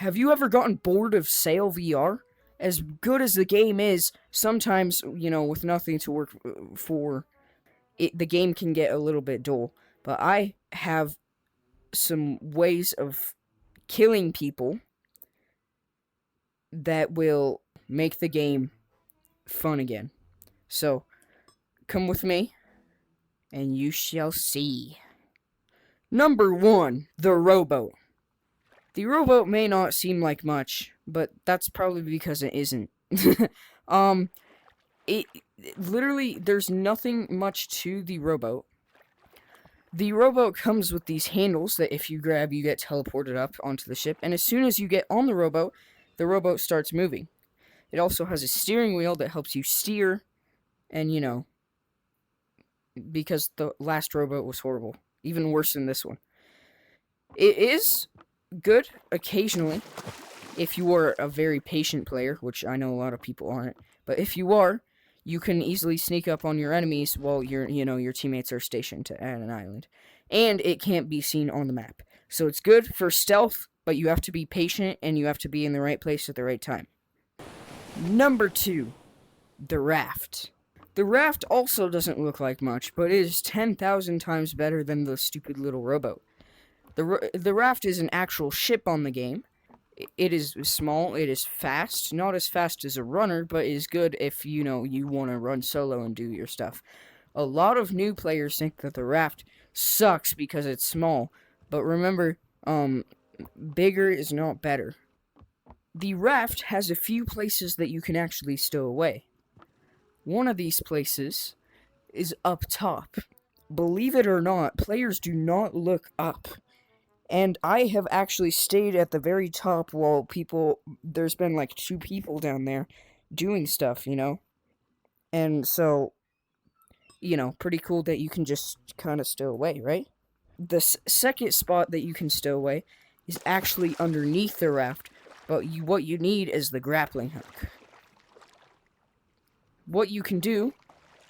Have you ever gotten bored of Sail VR? As good as the game is, sometimes, with nothing to work for, the game can get a little bit dull. But I have some ways of killing people that will make the game fun again. So, come with me, and you shall see. Number 1, the rowboat. The rowboat may not seem like much, but that's probably because it isn't. um, it literally, there's nothing much to the rowboat. The rowboat comes with these handles that if you grab, you get teleported up onto the ship, and as soon as you get on the rowboat starts moving. It also has a steering wheel that helps you steer, and because the last rowboat was horrible, even worse than this one. It is good occasionally if you are a very patient player, which I know a lot of people aren't, but if you are, you can easily sneak up on your enemies while your teammates are stationed at an island. And it can't be seen on the map. So it's good for stealth, but you have to be patient and you have to be in the right place at the right time. Number 2, the raft. The raft also doesn't look like much, but it is 10,000 times better than the stupid little rowboat. The raft is an actual ship on the game. It is small, it is fast, not as fast as a runner, but is good if, you want to run solo and do your stuff. A lot of new players think that the raft sucks because it's small, but remember, bigger is not better. The raft has a few places that you can actually stow away. One of these places is up top. Believe it or not, players do not look up. And I have actually stayed at the very top while there's been like 2 people down there doing stuff, And so, pretty cool that you can just kind of stow away, right? The second spot that you can stow away is actually underneath the raft, but what you need is the grappling hook. What you can do,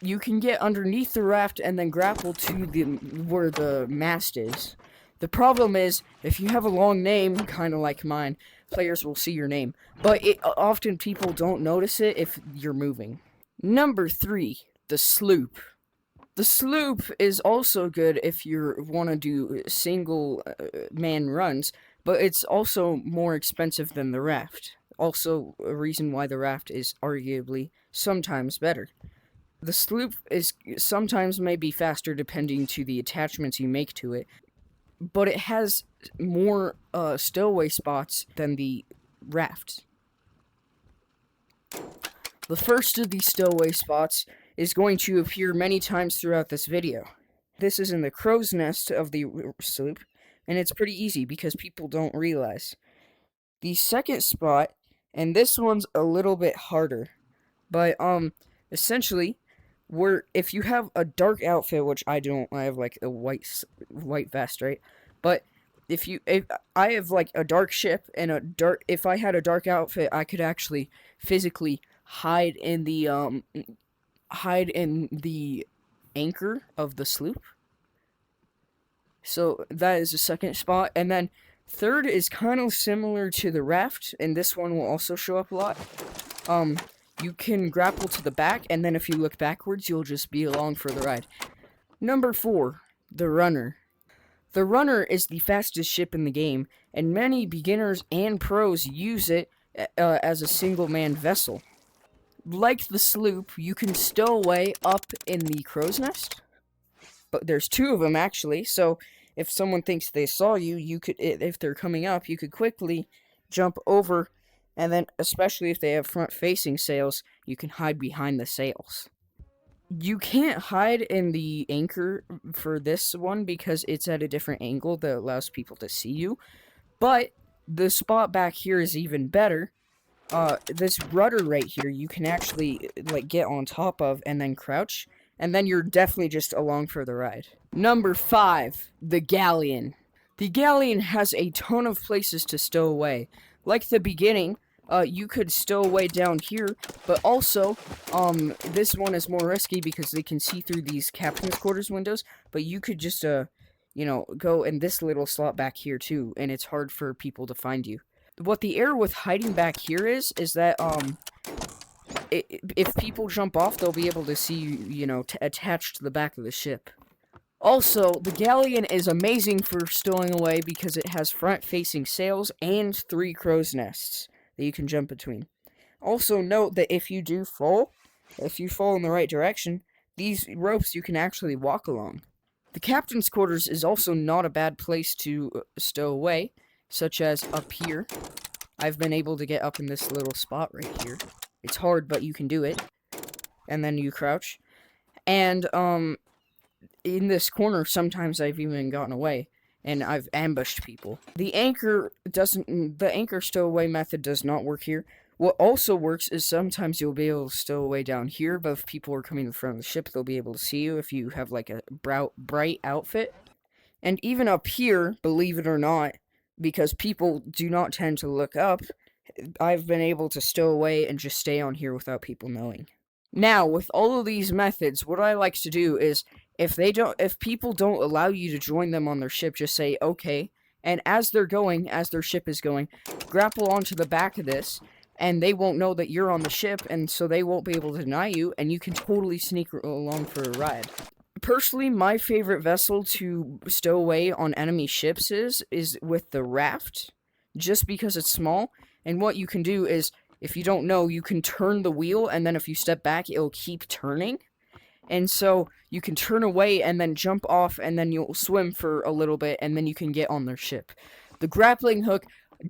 you can get underneath the raft and then grapple to where the mast is. The problem is, if you have a long name, kind of like mine, players will see your name. But often people don't notice it if you're moving. Number 3, the sloop. The sloop is also good if you want to do single man runs, but it's also more expensive than the raft. Also, a reason why the raft is arguably sometimes better. The sloop is sometimes may be faster depending to the attachments you make to it, but it has more stowaway spots than the raft. The first of these stowaway spots is going to appear many times throughout this video. This is in the crow's nest of the sloop, and it's pretty easy because people don't realize. The second spot, and this one's a little bit harder, but essentially, if you have a dark outfit, which I don't, I have like a white vest, right? But if I have like a dark ship and if I had a dark outfit, I could actually physically hide in the anchor of the sloop. So that is the second spot, and then third is kind of similar to the raft, and this one will also show up a lot. You can grapple to the back, and then if you look backwards, you'll just be along for the ride. Number 4, the runner. The runner is the fastest ship in the game, and many beginners and pros use it as a single-man vessel. Like the sloop, you can stow away up in the crow's nest, but there's 2 of them actually, so if someone thinks they saw you, if they're coming up, you could quickly jump over. And then, especially if they have front-facing sails, you can hide behind the sails. You can't hide in the anchor for this one because it's at a different angle that allows people to see you. But the spot back here is even better. This rudder right here, you can actually get on top of and then crouch. And then you're definitely just along for the ride. Number 5, the galleon. The galleon has a ton of places to stow away. Like the beginning, you could stow away down here, but also, this one is more risky because they can see through these captain's quarters windows, but you could just, go in this little slot back here too, and it's hard for people to find you. What the error with hiding back here is that, if people jump off, they'll be able to see you, attached to the back of the ship. Also, the galleon is amazing for stowing away because it has front-facing sails and 3 crow's nests that you can jump between. Also, note that if you fall in the right direction, these ropes you can actually walk along. The captain's quarters is also not a bad place to stow away, such as up here. I've been able to get up in this little spot right here. It's hard, but you can do it. And then you crouch. And, in this corner, sometimes I've even gotten away, and I've ambushed people. The anchor stowaway method does not work here. What also works is sometimes you'll be able to stow away down here, but if people are coming to the front of the ship, they'll be able to see you if you have, like, a bright outfit. And even up here, believe it or not, because people do not tend to look up, I've been able to stow away and just stay on here without people knowing. Now, with all of these methods, what I like to do is, if people don't allow you to join them on their ship, just say, okay, and as their ship is going, grapple onto the back of this, and they won't know that you're on the ship, and so they won't be able to deny you, and you can totally sneak along for a ride. Personally, my favorite vessel to stow away on enemy ships is with the raft, just because it's small, and what you can do is, if you don't know, you can turn the wheel, and then if you step back, it'll keep turning. And so, you can turn away, and then jump off, and then you'll swim for a little bit, and then you can get on their ship. The grappling hook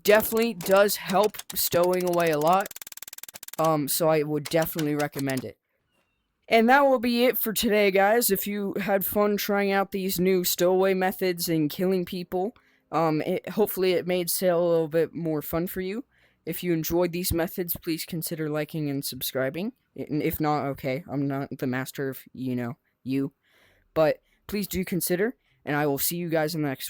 definitely does help stowing away a lot, so I would definitely recommend it. And that will be it for today, guys. If you had fun trying out these new stowaway methods and killing people, hopefully it made sail a little bit more fun for you. If you enjoyed these methods, please consider liking and subscribing. If not, okay, I'm not the master of, you. But please do consider, and I will see you guys in the next one.